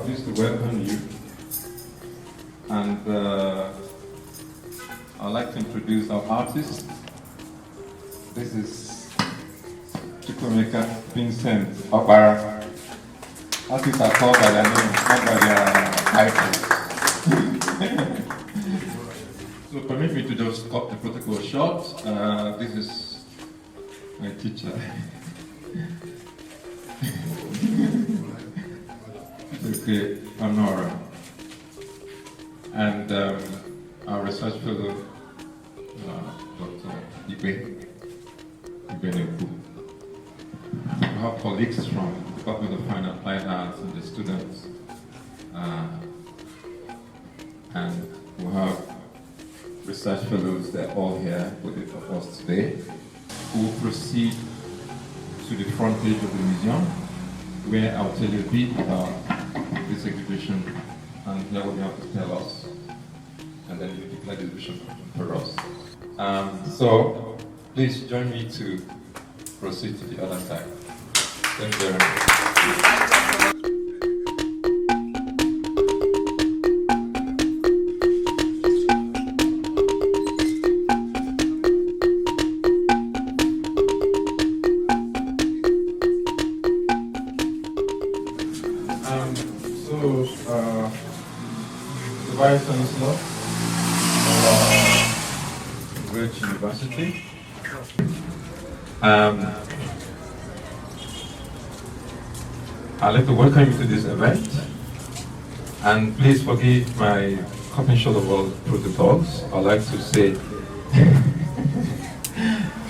pleased to welcome you. And I'd like to introduce our artist. This is Chukwuemeka Vincent Okpara. Artists are called by their name, not by their titles. So permit me to just cut the protocol short. This is my teacher. Okay, Inaugural. And our research fellow, Dr. Ibe. We have colleagues from the Department of Fine and Applied Arts and the students. And we have research fellows, they're all here with it for us today, who will proceed to the front page of the museum, where I'll tell you a bit about this exhibition and hear what you have to tell us, and then you declare the exhibition for us. So please join me to proceed to the other side. Thank you very much. The Vice Chancellor of Great University. I'd like to welcome you to this event, and please forgive my cutting short of all protocols. I'd like to say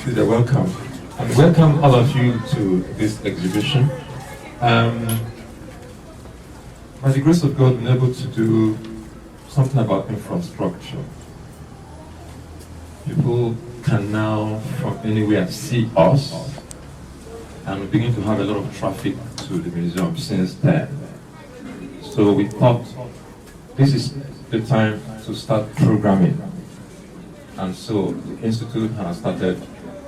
you're welcome, and welcome all of you to this exhibition. By the grace of God, we've been able to do something about infrastructure. People can now, from anywhere, see us, and we begin to have a lot of traffic to the museum since then. So we thought this is the time to start programming. And so the Institute has started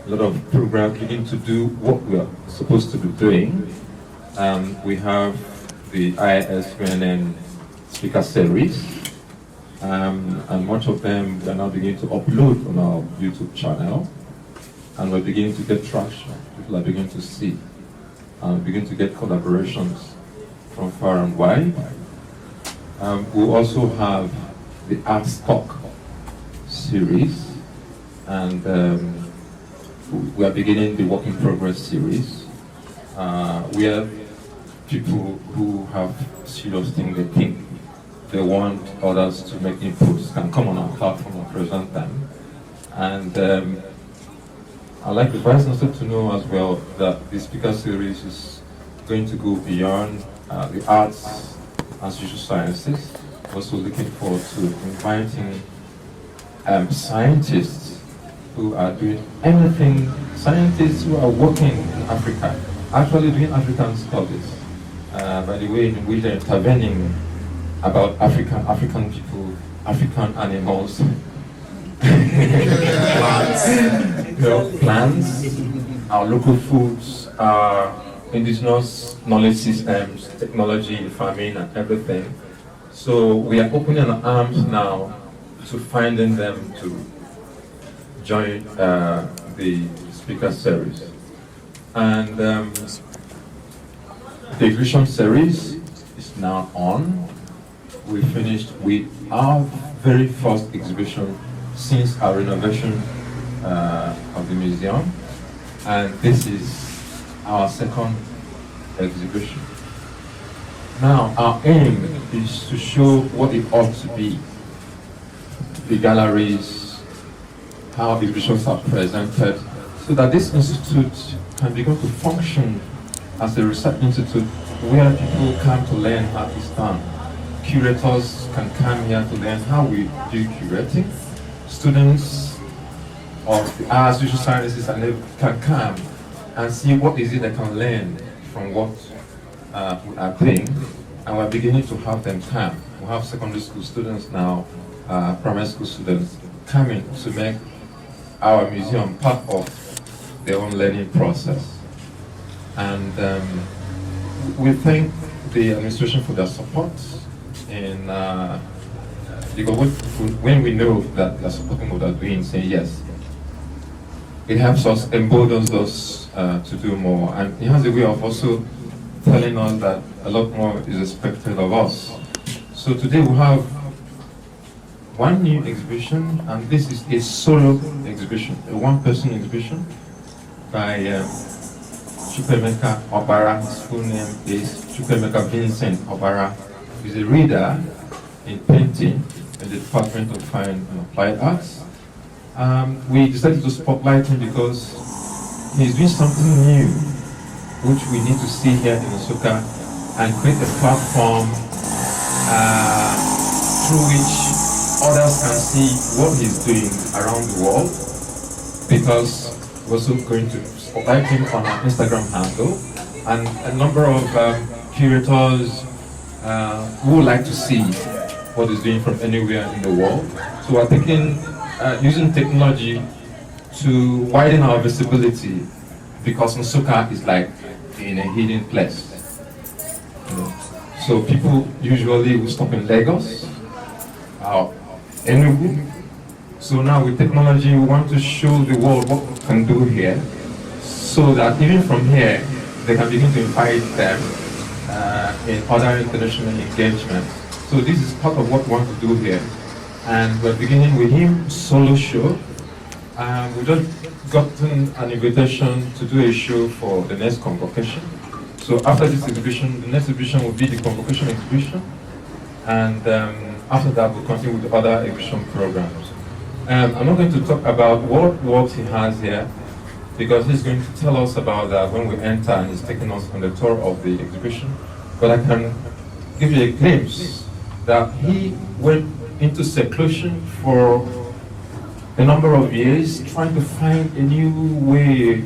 a lot of programs beginning to do what we are supposed to be doing. We have the ISVNN speaker series, and much of them we are now beginning to upload on our YouTube channel, and we're beginning to get traction. People are beginning to see, and begin to get collaborations from far and wide. We also have the Arts Talk series, and we are beginning the Work in Progress series. We have people who have serious things they think they want others to make inputs can come on our platform and present them. And I'd like the Vice Chancellor to know as well that the speaker series is going to go beyond the arts and social sciences. Also looking forward to inviting scientists who are doing anything, scientists who are working in Africa, actually doing African studies. By the way in which they're intervening about African people, African animals, plants, our local foods, our indigenous knowledge systems, technology, farming, and everything. So we are opening our arms now to finding them to join the speaker series. And the exhibition series is now on. We finished with our very first exhibition since our renovation of the museum, and this is our second exhibition. Now, our aim is to show what it ought to be. The galleries, how exhibitions are presented, so that this institute can begin to function as a research institute where people come to learn art is done. Curators can come here to learn how we do curating. Students of the arts, social sciences, can come and see what is it they can learn from what we are doing. And we're beginning to have them come. We have secondary school students now, primary school students coming to make our museum part of their own learning process. And we think the administration for their support in because when we know that they're supporting what they're doing, saying yes, it helps us, emboldens us to do more, and it has a way of also telling us that a lot more is expected of us. So today we have one new exhibition, and this is a solo exhibition, a one-person exhibition by Chukwuemeka Okpara. His full name is Chukwuemeka Vincent Okpara. He's a reader in painting in the Department of Fine and Applied Arts. We decided to spotlight him because he's doing something new, which we need to see here in Nsukka, and create a platform through which others can see what he's doing around the world, because we're also going to spotlight him on our Instagram handle, and a number of curators who would like to see what he's doing from anywhere in the world. So we're taking, using technology to widen our visibility, because Nsukka is like in a hidden place. You know? So people usually will stop in Lagos, Enugu. So now with technology, we want to show the world what we can do here, so that even from here, they can begin to invite them in other international engagements. So this is part of what we want to do here. And we're beginning with him solo show. We've just gotten an invitation to do a show for the next convocation. So after this exhibition, the next exhibition will be the convocation exhibition. And after that, we'll continue with the other exhibition programs. I'm not going to talk about what works he has here, because he's going to tell us about that when we enter, and he's taking us on the tour of the exhibition. But I can give you a glimpse that he went into seclusion for a number of years, trying to find a new way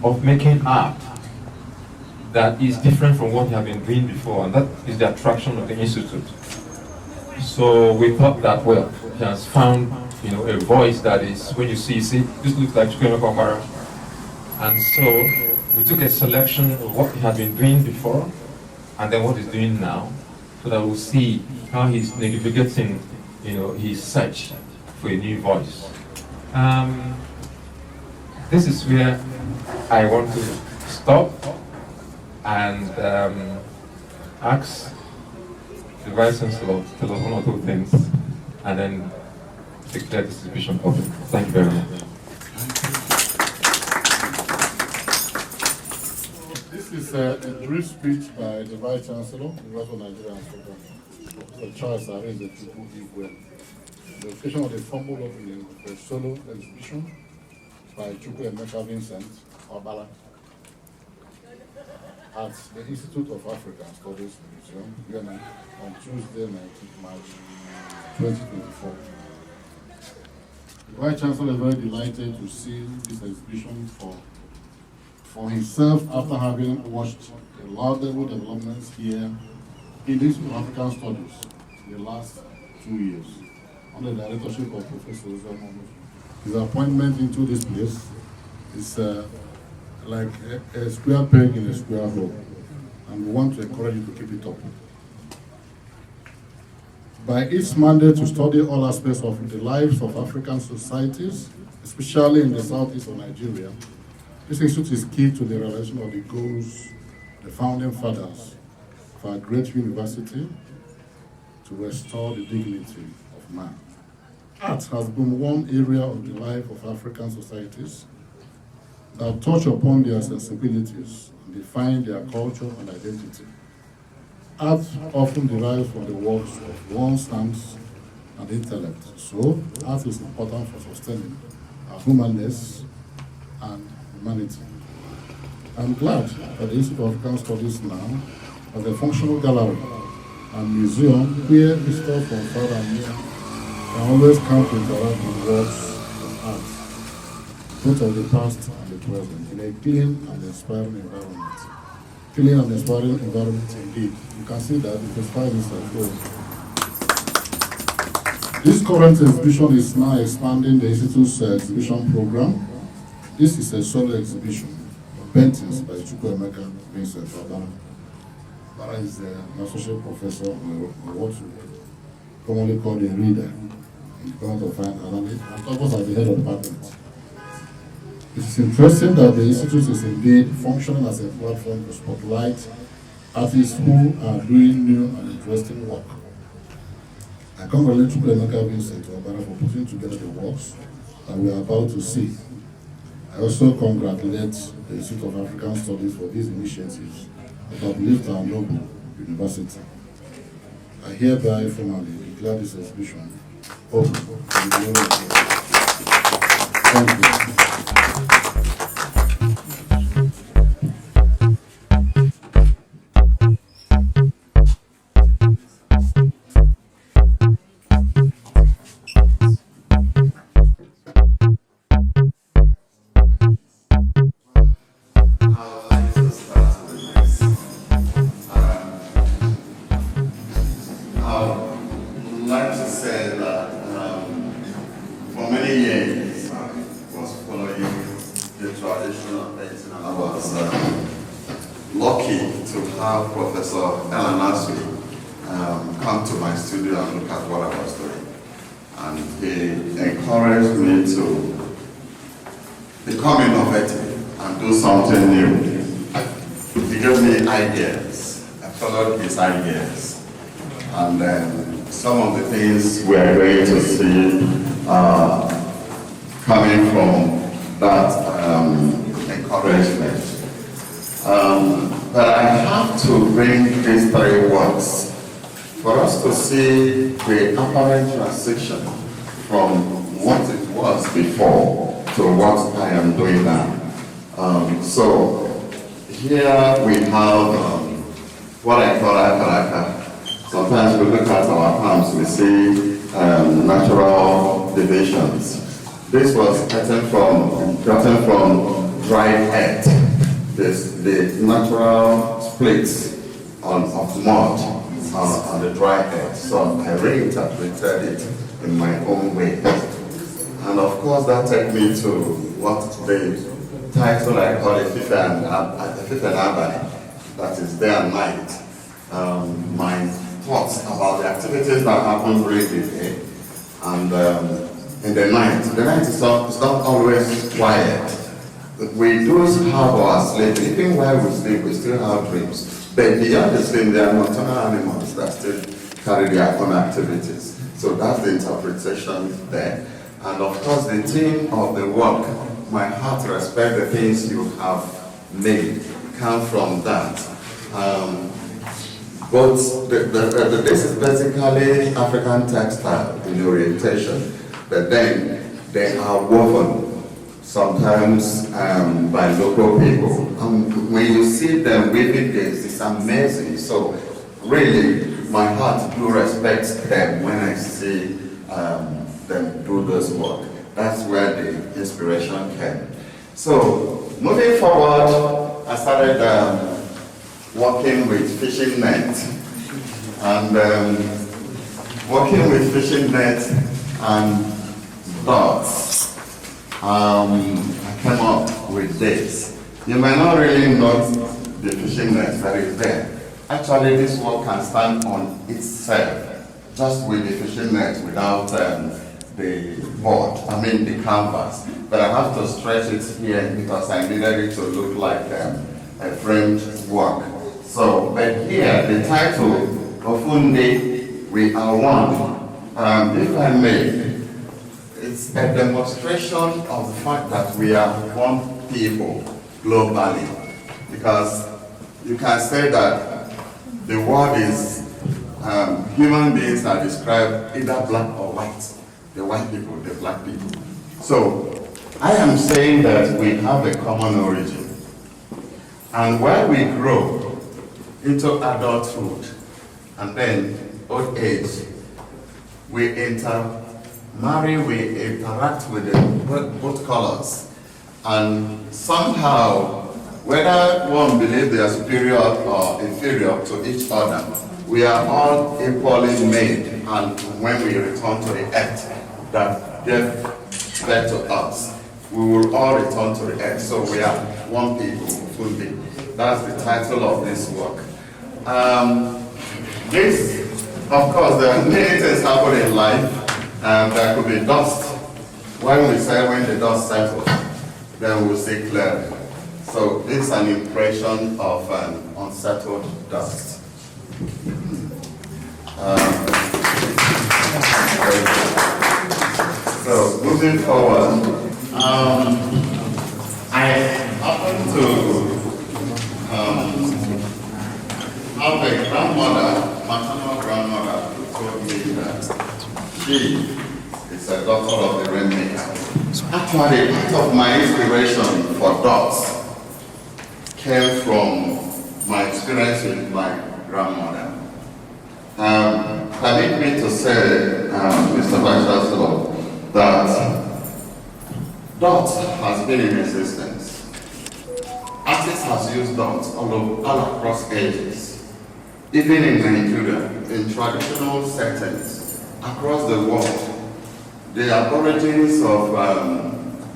of making art that is different from what he had been doing before, and that is the attraction of the Institute. So we thought that, well, he has found, you know, a voice that is, when you see, this looks like Chukwuemeka Okpara. And so we took a selection of what he had been doing before, and then what he's doing now, so that we'll see how he's navigating, you know, his search for a new voice. This is where I want to stop and ask the Vice Chancellor to tell us one or two things, and then declare this exhibition open. Thank you very much. This is a brief speech by the Vice Chancellor, the University of Nigeria, Professor Charles Areze Chukwuemeka. The occasion of the formal opening of a solo exhibition by Chukwuemeka Vincent Okpara at the Institute of African Studies Museum, Vienna, on Tuesday, 19th March 2024. The Vice Chancellor is very delighted to see this exhibition for himself, after having watched the laudable developments here in the Institute of African Studies in the last 2 years, under the directorship of Professor Ozema. His appointment into this place is like a square peg in a square hole, and we want to encourage you to keep it up. By its mandate to study all aspects of the lives of African societies, especially in the southeast of Nigeria, this institute is key to the realization of the goals of the founding fathers of our great university to restore the dignity of man. Art has been one area of the life of African societies that touch upon their sensibilities and define their culture and identity. Art often derives from the works of one's hands and intellect, so art is important for sustaining our humanness and humanity. I'm glad that the Institute of African Studies now has a functional gallery and museum where visitors from far and near can always come to interact with works of art, both of the past and the present, in a clean and inspiring environment. Clean and inspiring environment indeed. You can see that it inspires itself. This current exhibition is now expanding the Institute's exhibition program. This is a solo exhibition of paintings by Chukwuemeka Vincent Okpara. Okpara is an associate professor or what we commonly called a reader in the Department of Fine Analyst, and Thomas as the head of department. It is interesting that the institute is indeed functioning as a platform to spotlight artists who are doing new and interesting work. I congratulate Chukwuemeka Vincent Okpara for putting together the works that we are about to see. I also congratulate the Institute of African Studies for these initiatives that uplift our noble university. I hereby formally declare this exhibition open to the glory of God. Thank you. Lucky to have Professor come to my studio and look at what I was doing. And he encouraged me to become innovative and do something new. He gave me ideas. I followed his ideas. And then some of the things we are going to see coming from that encouragement. But I have to bring these three works for us to see the apparent transition from what it was before to what I am doing now. So here we have what I call Akaraka. Sometimes we look at our palms, we see natural divisions. This was gotten from dried earth. The natural splits of mud on the dry earth. So I reinterpreted it in my own way. And of course that took me to what the title I call a fifth and Abani, that is day and night. My thoughts about the activities that happen during the day and in the night. The night is not always quiet. We do have our sleep. Even while we sleep, we still have dreams. But beyond the sleep, there are nocturnal animals that still carry their own activities. So that's the interpretation there. And of course, the theme of the work, my heart respect the things you have made, come from that. But this is basically African textile in orientation, but then they are woven sometimes by local people. When you see them weaving this, it's amazing. So really, my heart do respect them when I see them do this work. That's where the inspiration came. So moving forward, I started working with fishing nets. And working with fishing nets and dots. I came up with this. You might not really know the fishing net that is there. Actually, this work can stand on itself, just with the fishing net without the board, the canvas. But I have to stretch it here because I needed it to look like a framed work. So, but here, the title, Ofunde, We Are One, if I may, it's a demonstration of the fact that we are one people globally. Because you can say that the world is, human beings are described either black or white. The white people, the black people. So I am saying that we have a common origin. And when we grow into adulthood and then old age, we intermarry, we interact with both colors. And somehow, whether one believes they are superior or inferior to each other, we are all equally made. And when we return to the earth that gave birth to us, we will all return to the earth. So we are one people, fully. That's the title of this work. This, of course, there are many things happen in life. There could be dust. When we say when the dust settles, then we'll see clearly. So this is an impression of an unsettled dust. So moving forward, I happen to have a grandmother, maternal grandmother, who told me that she is a daughter of the rainmaker. Actually, part of my inspiration for dots came from my experience with my grandmother. Permit me to say, Mr. Vice Chancellor, that dots has been in existence. Artists have used dots all across ages, even in Nigeria, in traditional settings, across the world. The Aborigines of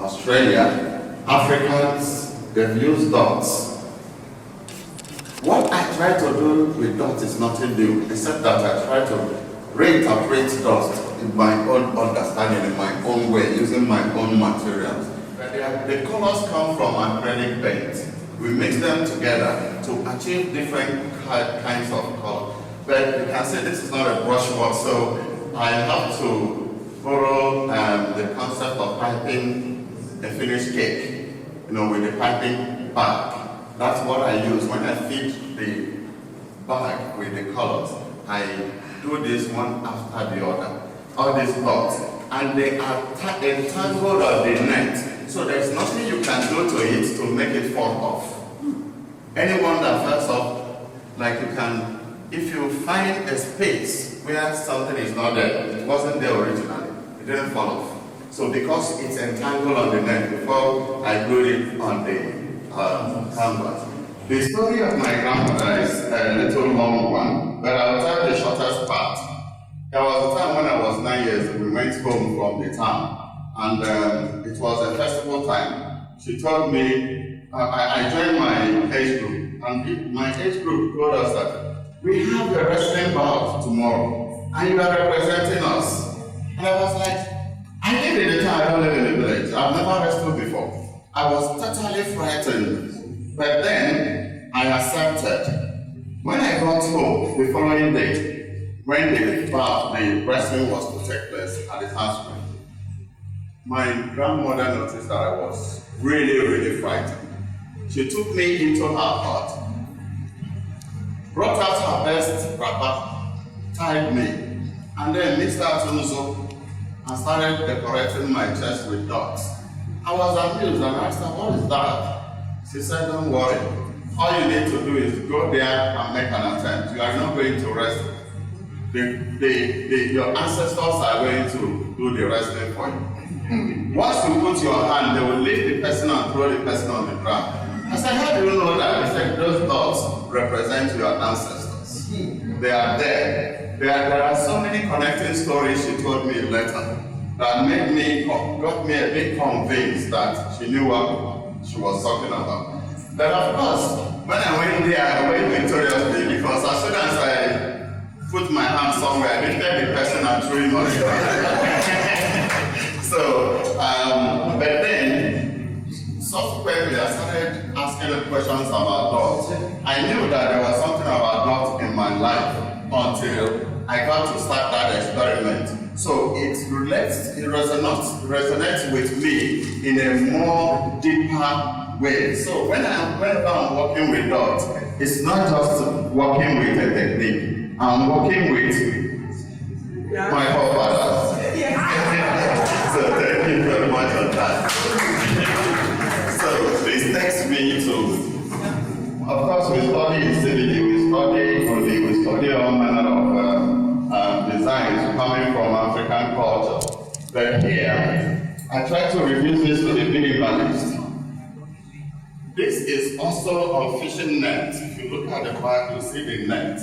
Australia, Africans, they've used dots. What I try to do with dots is nothing new, except that I try to reinterpret dots in my own understanding, in my own way, using my own materials. The colors come from acrylic paint. We mix them together to achieve different kinds of color. But you can see this is not a brushwork, so I have to borrow the concept of piping a finished cake, with the piping bag. That's what I use when I feed the bag with the colors. I do this one after the other. All these dots, and they are entangled on the net. So there's nothing you can do to it to make it fall off. Anyone that falls off, like you can, if you find a space where something is not there, it wasn't there originally, it didn't fall off. So because it's entangled on the net before I glued it on the canvas. The story of my grandmother is a little long one, but I'll tell the shortest part. There was a time when I was 9 years, we went home from the town, and it was a festival time. She told me, I joined my age group, and my age group told us that we have a wrestling bout tomorrow, and you are representing us. And I was like, I live in the town, I don't live in the village. I've never wrestled before. I was totally frightened, but then I accepted. When I got home the following day, when the wrestling was to take place at the house, my grandmother noticed that I was really, really frightened. She took me into her hut, brought out her best wrapper, tied me, and then mixed out Tunzo and started decorating my chest with dots. I was amused and asked her, what is that? She said, don't worry. All you need to do is go there and make an attempt. You are not going to wrestle. Your ancestors are going to do the wrestling for you. Once you put your hand, they will lift the person and throw the person on the ground. I said, how do you know that? He said, those dots represent your ancestors. They are there. There are so many connecting stories she told me later that got me a bit convinced that she knew what she was talking about. But of course, when I went there, I went victoriously because as soon as I put my hand somewhere, I lifted the person and threw him on the ground. So, but then, subsequently, I started asking questions about dots. I knew that there was something about dots in my life until I got to start that experiment. So it resonates with me in a more deeper way. So whenever I'm working with dots, it's not just working with a technique. I'm working with my forefathers. So thank you very much for that. So this takes me to, of course, we study civility, we study all manner of designs coming from African culture. But here, I try to reduce this to the minimalist. This is also on fishing net. If you look at the back, you see the net.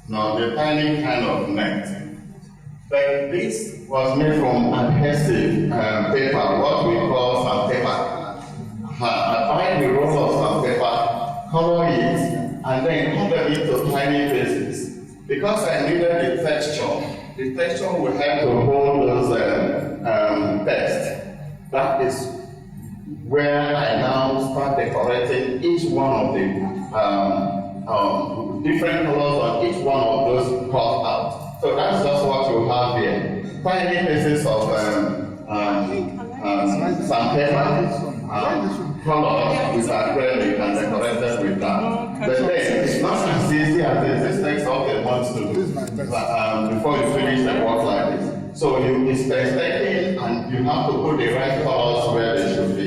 Now, the tiny kind of net. But this was made from adhesive paper, what we call sandpaper. I find the roll of sandpaper, color it, and then cut them into tiny pieces. Because I needed the texture will help to hold those text. That is where I now start decorating each one of the different colors on each one of those cut out. So that's just what you have here. Tiny pieces of sandpaper, colors with acrylic and decorated with that. But then it's not as easy as this takes all the months to do before you finish the work like this. So it's expecting and you have to put the right colors where they should be.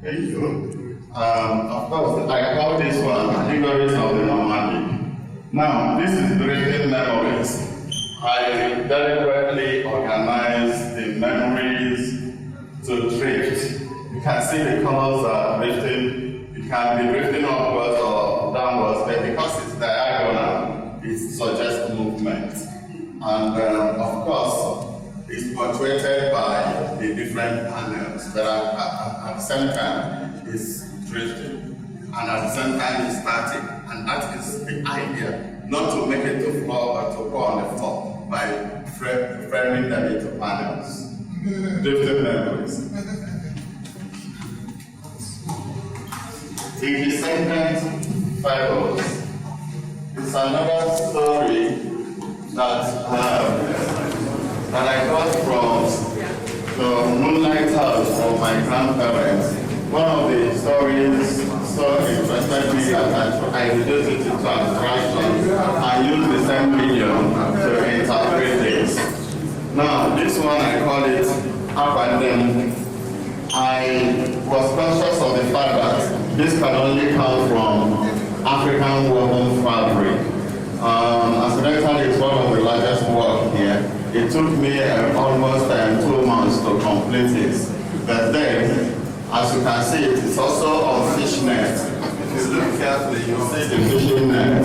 Thank you. Of course, I call this one Categories of the Nomadic. Now, this is drifting memories. I deliberately organize the memories to drift. You can see the colors are drifting. It can be drifting upwards or downwards, but because it's diagonal, it suggests movement. And of course, it's punctuated by the different panels, but at the same time, it's drifting. And at the same time, it's static. And that is the idea, not to make it to floor, but to go on the floor by framing them into panels. Drifting memories. The descendant fables. It's another story that I got from the Moonlight House of my grandparents. One of the stories so interested me that I reduced it into abstraction and used the same medium to interpret this. Now, this one I call it Abandon. I was conscious of the fact that this can only come from African woven fabric. Incidentally, it's one of the largest work here. It took me almost 2 months to complete it. But then, as you can see, it is also on fish net. If you look carefully, you'll see the fishing net.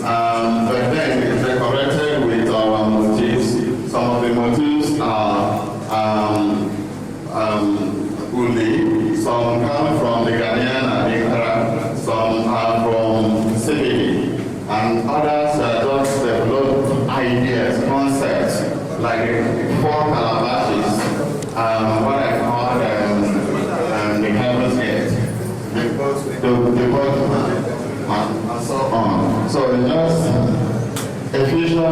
But then it's decorated with our motifs. Some of the motifs are uli, some come from the Ghanaian and Accra, some are from CBD, and others are just developed ideas, concepts, like 4 calabashes, what I call the Heaven's Gate, the boat, and so on. So it's just a fusion of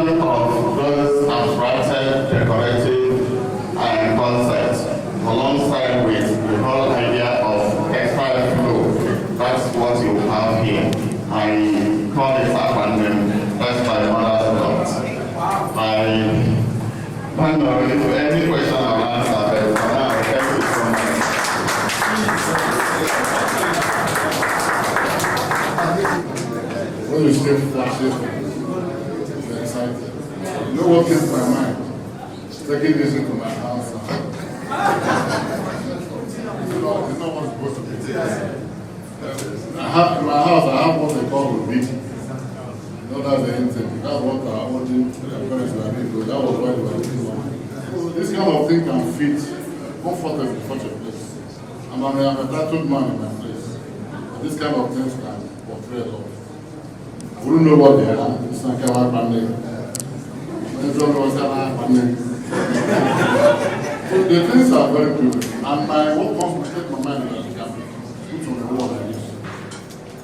those abstracted, decorative concepts, alongside with the whole idea of textile flow. That's what you have here. I call it abandon. That's my mother's thought. I don't know if any question I'll answer, but for now, thank you so much. When you say flashes, you're excited. You know what came to my mind? Taking this into my house. It's not what's supposed to be taken. In my house, I have what they call a beat. No, that's the intake. That's what I wanted to do. That was why they were doing it. So this kind of thing can fit comfortably in such a place. And I'm a tattooed man in my place. And this kind of things can portray a lot. I wouldn't know what they are. It's not Kawa Pandey. So the things are very good. And what comes to take my mind is that they can be put on the wall like this.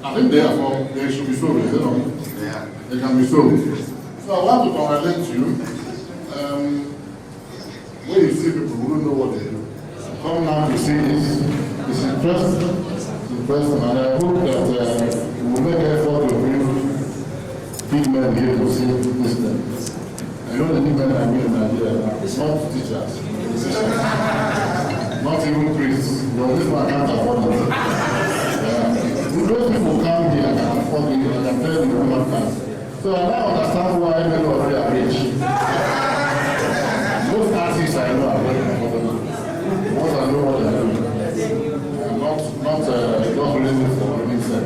I think therefore they should be sold, you know. Yeah. They can be sold. So I want to congratulate you. When you see people who don't know what they do, come now to see this. It's interesting. And I hope that you will make effort to bring big men here to see this thing. I know the big men I mean in Nigeria, it's not teachers, not even priests. No, this one can't afford it. Those people come here and can afford it, and can tell you what can. So I now understand why many of you are rich. Most artists I know are very affordable. Ones I know what they are doing. Not just reason for winning sex.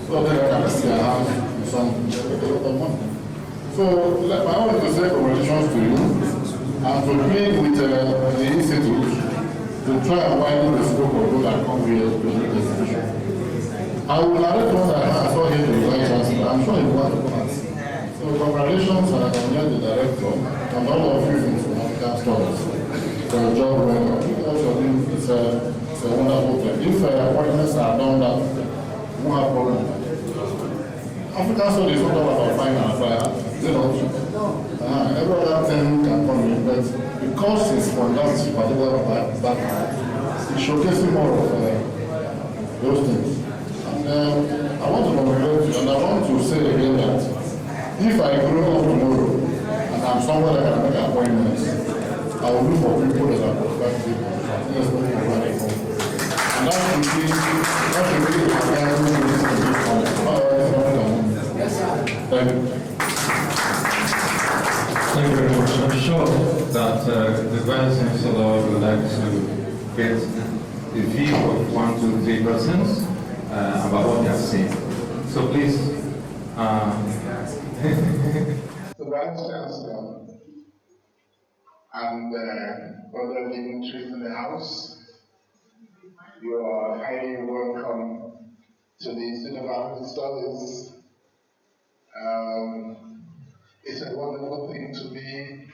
So they can see their house in some a lot of money. So I want to say congratulations to you and to be with the institute to try and widen the scope of those that come here to the institution. I will narrate what I saw here in the Vice Chancellor. I'm sure you want to come and see. So congratulations, I met the director and all of you in African Studies. For your job, because of you, it's a wonderful thing. If appointments are done that, we won't have problem. African Studies is not all about finance, every other thing can come in, but because it's from that particular background, it showcases more of those things. And I want to congratulate you, and I want to say again that if I grow up tomorrow and I'm somewhere that can make appointments, I will look for people that are qualified people. And that should be a Thank you. Thank you very much. I'm sure that the Vice Chancellor would like to get a view of 1, 2, 3 persons about what they have seen. So please. The Vice Chancellor and other dignitaries in the House, you are highly welcome to the Institute of African Studies. It's a wonderful thing to be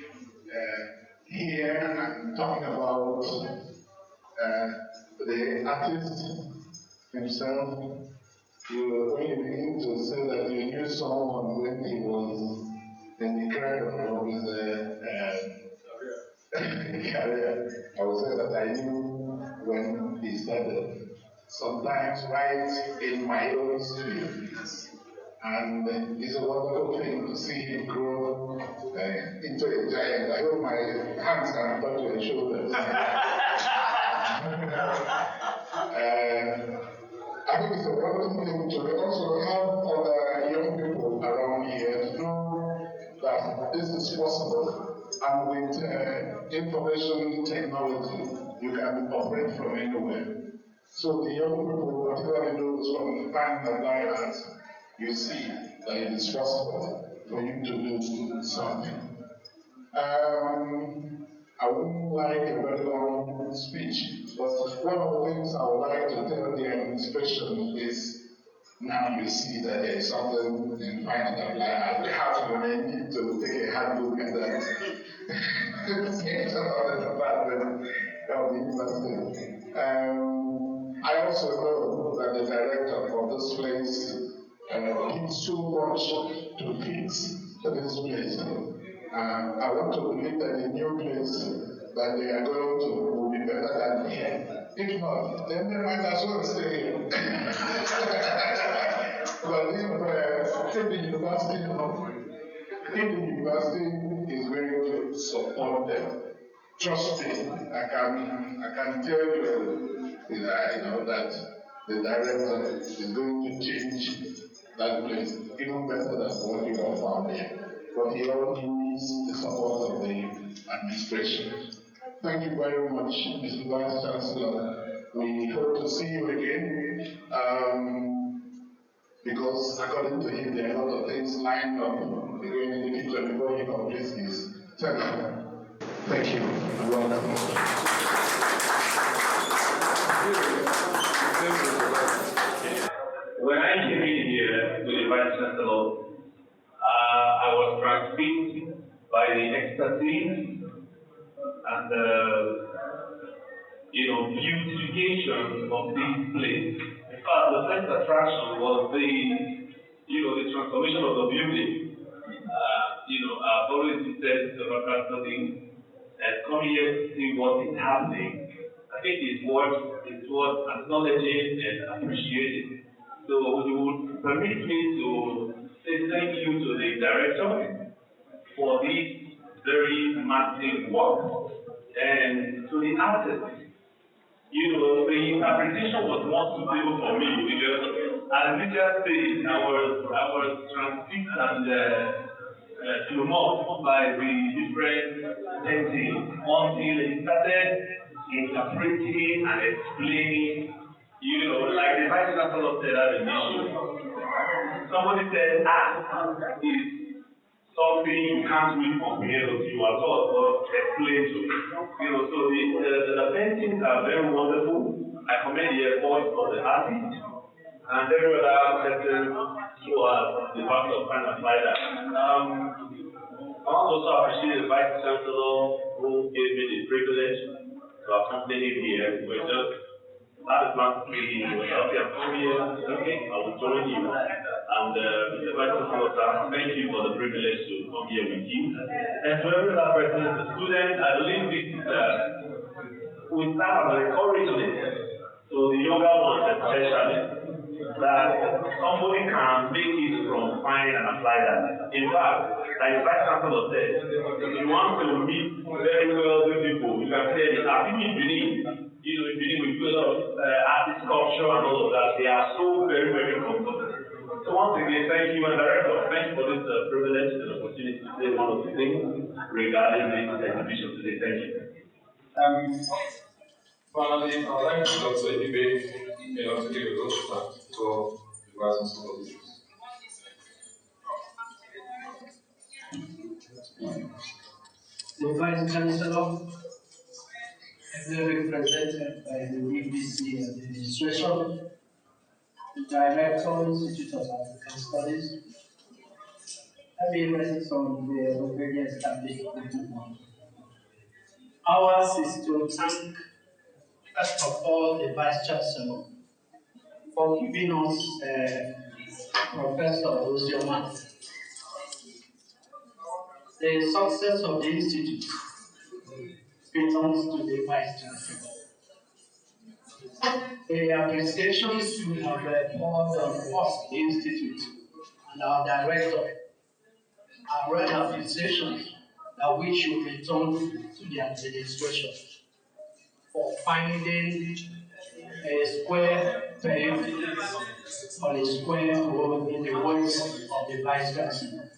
here and talking about the artist himself. When you begin to say that you knew someone when he was in the cradle of his career, I would say that I knew when he started. Sometimes right in my own street. And it's a wonderful thing to see him grow into a giant. I hope my hands can touch your shoulders. I think it's a wonderful thing to also have other young people around here to know that this is possible. And with information technology, you can operate from anywhere. So the young people, particularly those from fine and arts, you see that it is possible for you to do something. I wouldn't like a very long speech, but one of the things I would like to tell the administration is now you see that there is something in fine and applied. We have to need to take a hard look at that. Of the university. I also know that the director of this place gives so much to kids to this place. I want to believe that the new place that they are going to will be better than here. If not, then they might as well stay here. But if the university is going to support them, trust me, I can tell you, that the director is going to change that place even better than what you have found here. But he all needs the support of the administration. Thank you very much, Mr. Vice Chancellor. We hope to see you again. Because according to him, there are a lot of things lined up going in the future before he completes his term. Thank you, and welcome. When I came in here to the Vice Chancellor, I was transfixed by the expertise and beautification of this place. In fact, the first attraction was the transformation of the building. I've always said to my studying and come here to see what is happening. I think it's worth acknowledging and appreciating. So you would permit me to say thank you to the director for this very massive work and to the artists. The interpretation was more suitable for me because, as Richard said, I was transfixed and moved by the different paintings until he started interpreting and explaining. Like the Vice Chancellor said at the issue. Somebody said, is something you can't really comprehend to you at all or explain to you. So the paintings are very wonderful. I commend the efforts of the artist and every other person who the fact of kind of like that. I want to also appreciate the Vice Chancellor who gave me the privilege to accompany him here. We're just that is not really happy and come here. Okay, I will join you. And the Vice Chancellor, thank you for the privilege to come here with you. And to every other person, the student, I believe this is we start as an encouragement to the younger ones especially that somebody can make it from find and apply that. In fact, like the Vice Chancellor said, if you want to meet very wealthy people, you can say, I think in Benin, in Benin we do a lot of artist culture and all of that. They are so very, very comfortable. So once again, thank you, and Director, thank you for this privilege and opportunity to say one of the things regarding this exhibition today. Thank you. Finally, I'd like to Dr. Ibe to give a little start for the Vice Chancellor. The Vice Chancellor, represented by the BBC administration, the Director, Institute of African Studies, let me raise some of the already established people. Ours is to thank, first of all, the Vice Chancellor for giving us Professor Osioma. The success of the institute belongs to the Vice Chancellor. The appreciations we have poured on us, the institute, and our director are real appreciations that we should return to the administration for finding a square peg on a square hole in the words of the Vice Chancellor.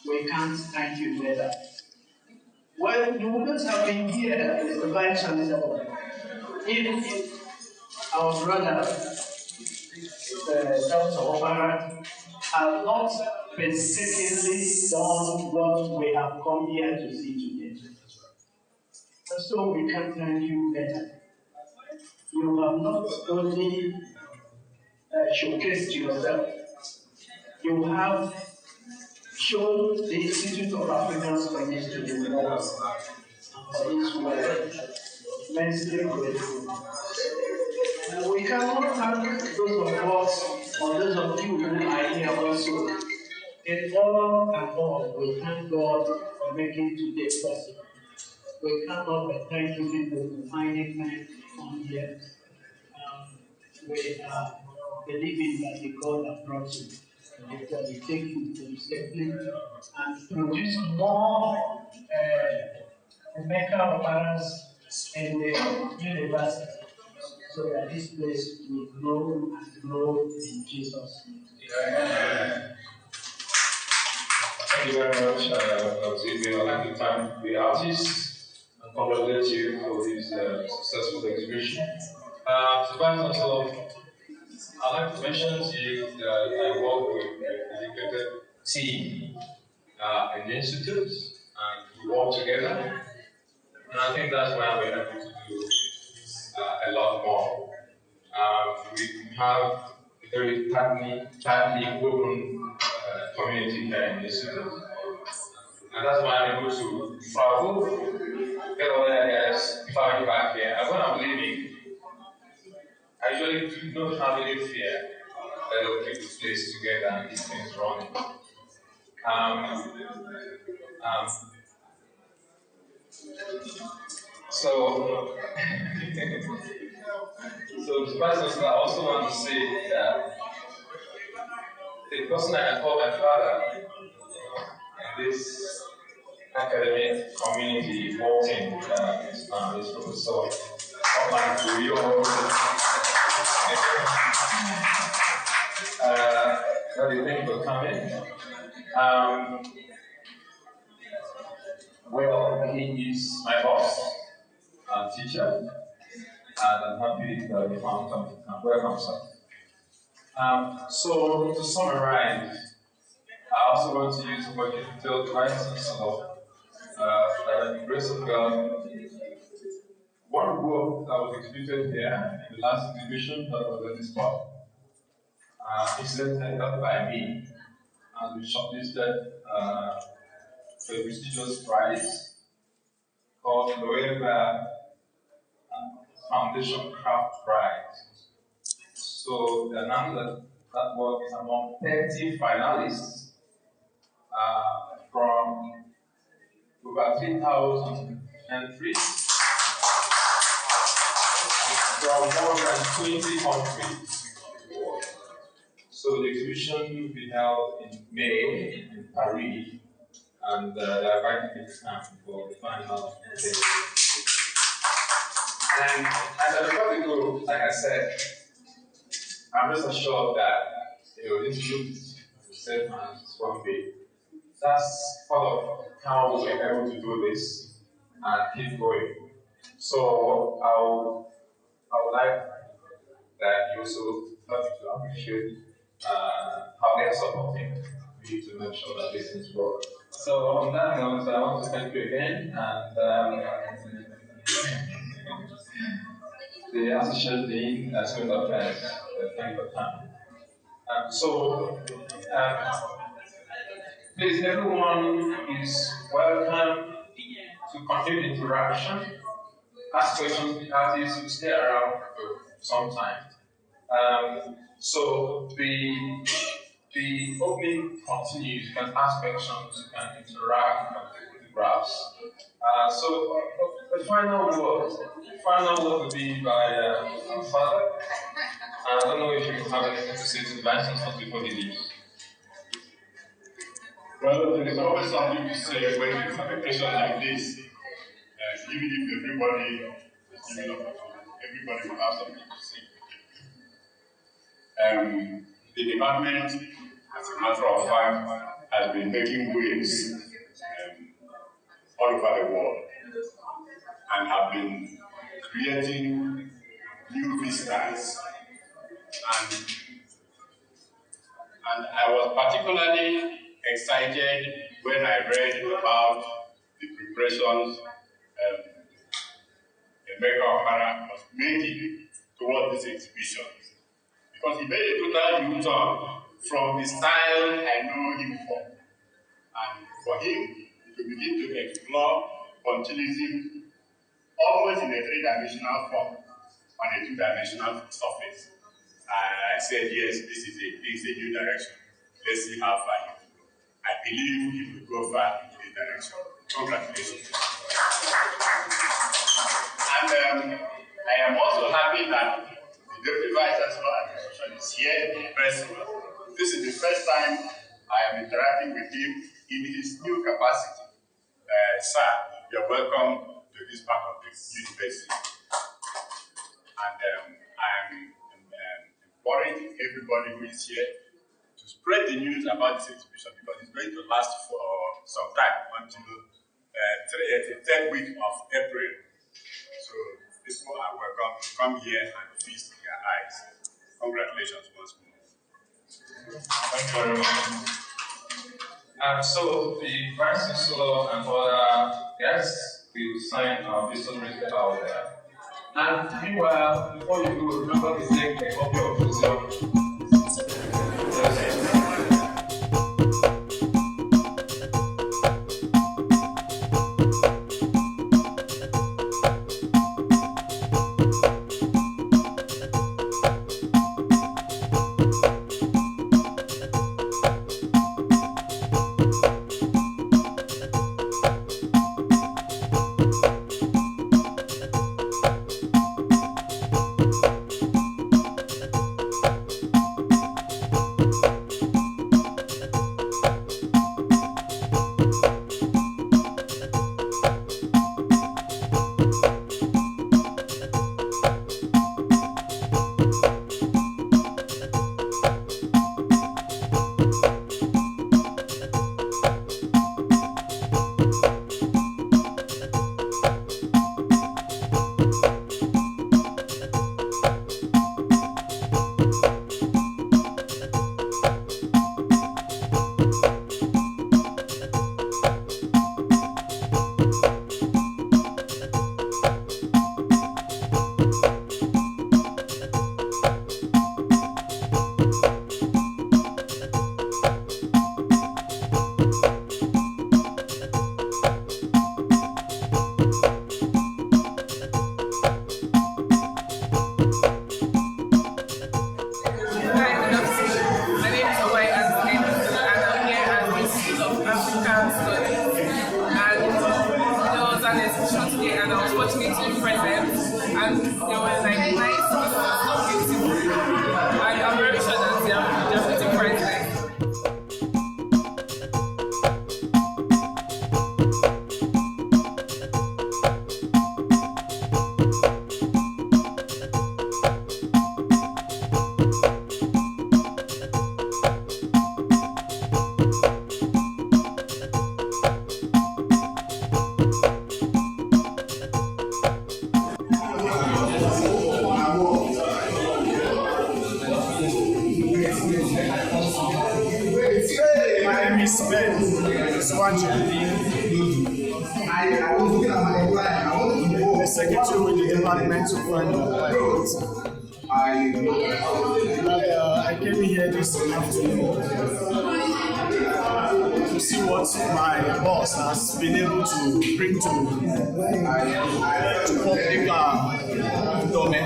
We can't thank you better. Well, you wouldn't have been here as the Vice Chancellor if our brother, Dr. Okpara, had not painstakingly done what we have come here to see today. And so we can thank you better. You have not only showcased yourself, you have shown the Institute of African Studies to the world. And for this work, immensely grateful. We cannot thank those of us or those of you who are here also. In all and all, we thank God for making today possible. We cannot but thank you people for finding time to come here. We are believing that the God has brought you. Because we take you to safely and produce more Emeka Okparas in the university, so that this place will grow and grow in Jesus' name. Thank you very much, Dr. Ibe. I'd like to thank the artists and congratulate you for this successful exhibition. To Vice Chancellor, I'd like to mention to you that I work with a dedicated team in the Institute, and we work together. And I think that's why we're able to do a lot more. We have a very tightly woven community here in the Institute. And that's why I'm able to travel, get all the ideas, travel back here. And when I'm leaving, I usually do not have any fear that I'll keep this place together and keep things running. So, I also want to say that the person I call my father in this academic community walked in his Professor thank you for coming. Well, he is my boss and teacher, and I'm happy that we found time to come. Welcome, sir. So, to summarize, I also want to use the opportunity to tell the Vice Chancellor that by the grace of God, one work that was exhibited here in the last exhibition that was at this spot, incident headed by me, and we shortlisted for a prestigious prize called Loeva Foundation Craft Prize. So the announced that work is among 30 finalists from over 3,000 entries from more than 20 countries. So the exhibition will be held in May in Paris, and they are inviting me to come for the final day. And as I before we go, like I said, I'm just assured that this should save hands one day. That's part of how we're able to do this and keep going. So I would like that you also help me to appreciate how they are supporting me to make sure that this is work. So on that note, I want to thank you again, and the Associate Dean as well as thank you for time. Please, everyone is welcome to continue interaction, ask questions. The artists will stay around for some time. So the opening continues. You can ask questions, you can interact, you can take photographs. So the final word will be by our father. I don't know if you have anything to say to the Vincent before he leaves. Well, there is always something to say when it's an occasion like this. Even if everybody is giving up, everybody will have something to say. The department, as a matter of fact, has been making waves all over the world and have been creating new vistas. And I was particularly excited when I read about the preparations Chukwuemeka Okpara was making towards this exhibition. Because he made a total U-turn from the style I know him for. And for him to begin to explore punctualism almost in a three-dimensional form on a two-dimensional surface. I said, yes, this is a new direction. Let's see how far he will go. I believe he will go far in this direction. Congratulations. And I am also happy that the Deputy Vice Chancellor Administration is here in person. This is the first time I am interacting with him in his new capacity. Sir, you're welcome to this part of the university. And I am encouraging everybody who is here to spread the news about this exhibition because it's going to last for some time until the third week of April. So this one are welcome to come here and feast their eyes. Congratulations once more. Thank you very much. So the Vice Chancellor and other guests will sign our visitor register out there. And meanwhile, before you go, remember to take a copy of yourself. is Ben Swaji, the secretary with the Department of Finance. I came here this afternoon to see what my boss has been able to bring to public domain.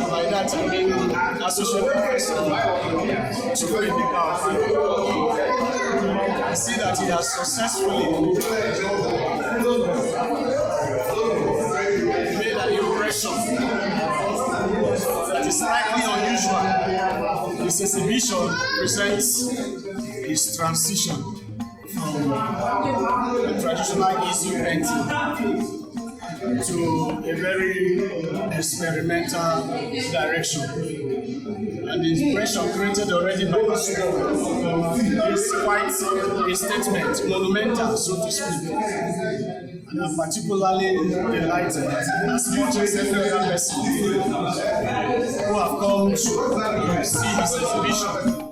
By that I mean Associate Professor Chukwuemeka. I see that he has successfully made an impression that is slightly unusual. This exhibition presents his transition from the traditional easy painting to a very experimental direction. And the impression created already by this work is quite a statement, monumental, so to speak. And I'm particularly delighted, as much as every other person who have come to see this exhibition.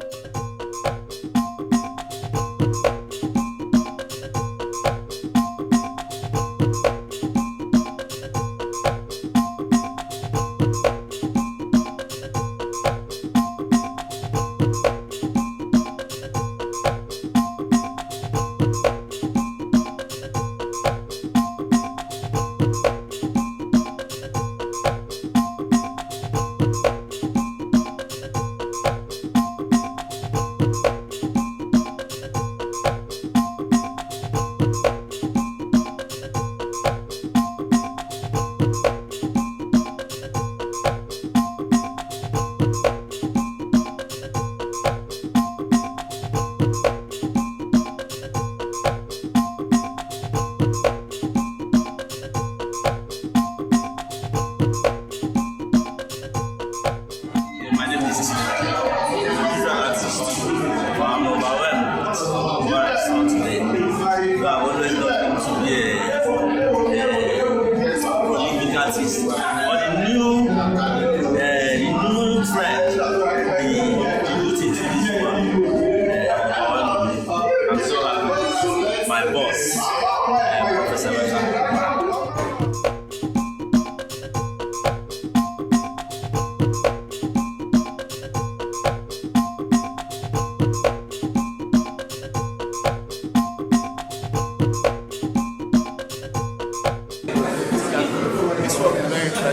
I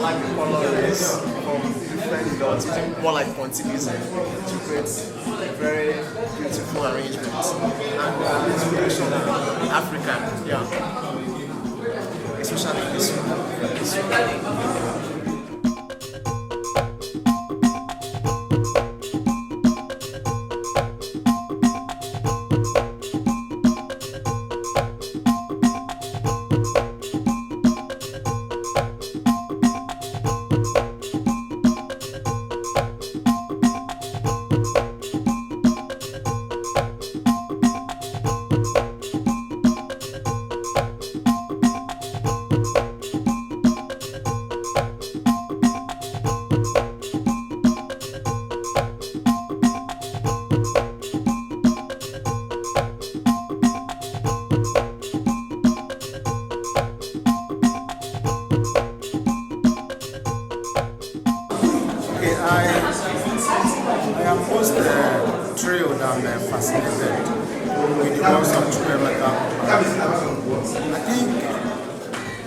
like the colors from different dots, using more like pointillism to create very beautiful arrangements. And it's traditional African, yeah. Especially this one. I am most thrilled and fascinated with the works of Chukwuemeka. I think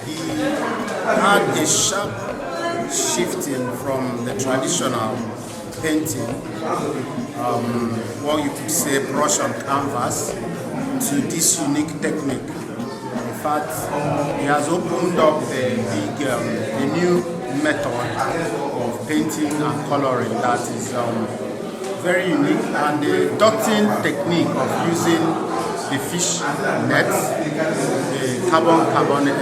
he had a sharp shifting from the traditional painting, what you could say brush on canvas, to this unique technique. In fact, he has opened up the new method of painting and coloring that is very unique, and the dotting technique of using the fish nets, the carbonate,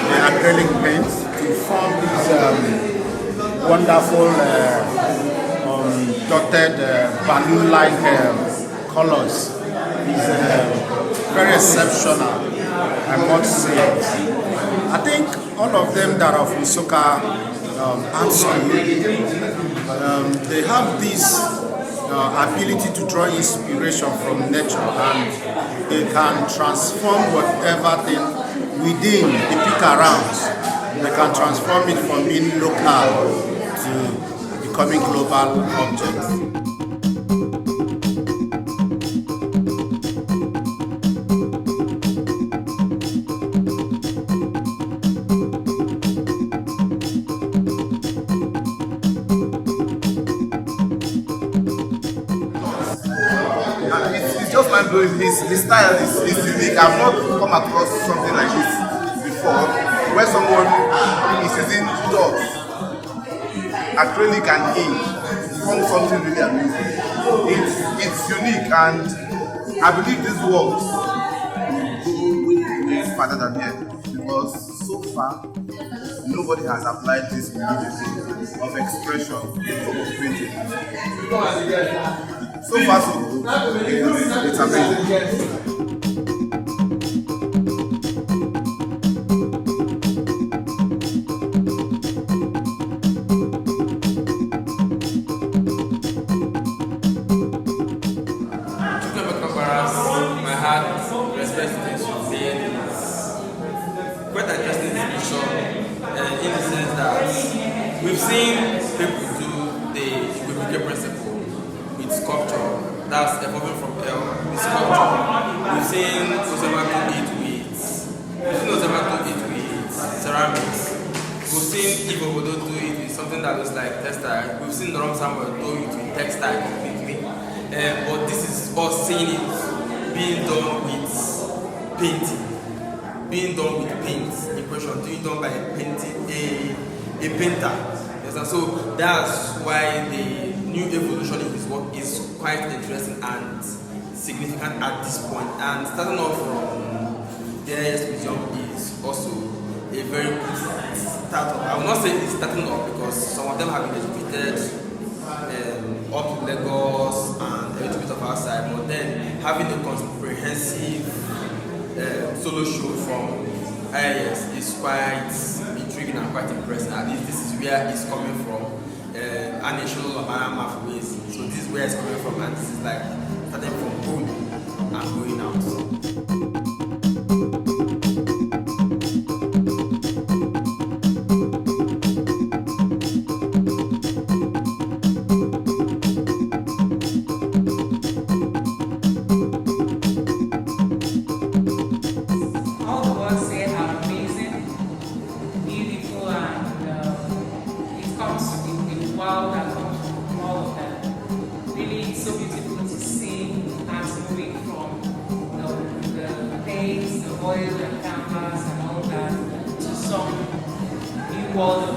the acrylic paint to form these wonderful dotted balloon-like colors is very exceptional, I must say. I think all of them that are of Nsukka art school They have this ability to draw inspiration from nature, and they can transform whatever thing within the peak around. They can transform it from being local to becoming global objects. It's just mind blowing. His style is unique. I've not come across something like this before, where someone is using dots, acrylic and ink to form something really amazing. It's unique, and I believe this works way farther than here, because so far nobody has applied this medium of expression of painting. So far, so good. It's amazing. Chukwuemeka Okpara's my heart respect to being quite interesting exhibition in the sense that we've seen people do the Chukwuemeka principle with sculpture, that's evolving from with sculpture. We've seen Nsukka do it with ceramics. We've seen Ibobodo do it with something that looks like textile. We've seen Norom Samuel do it with textile completely. But this is us seeing it being done with painting, being done with paint, impression, being done by a painter. Yes, and so that's why the new evolution in his work is quite interesting and significant at this point. And starting off from the NIS Museum is also a very good startup. I will not say it's starting off because some of them have been educated up to Lagos and a little bit of outside, but then having a comprehensive solo show from IIS is quite intriguing and quite impressive. At least this is where it's coming from. A national of ways. So this is where it's coming from, and this is like starting from home and going out. Oil and canvas and all that to some new world of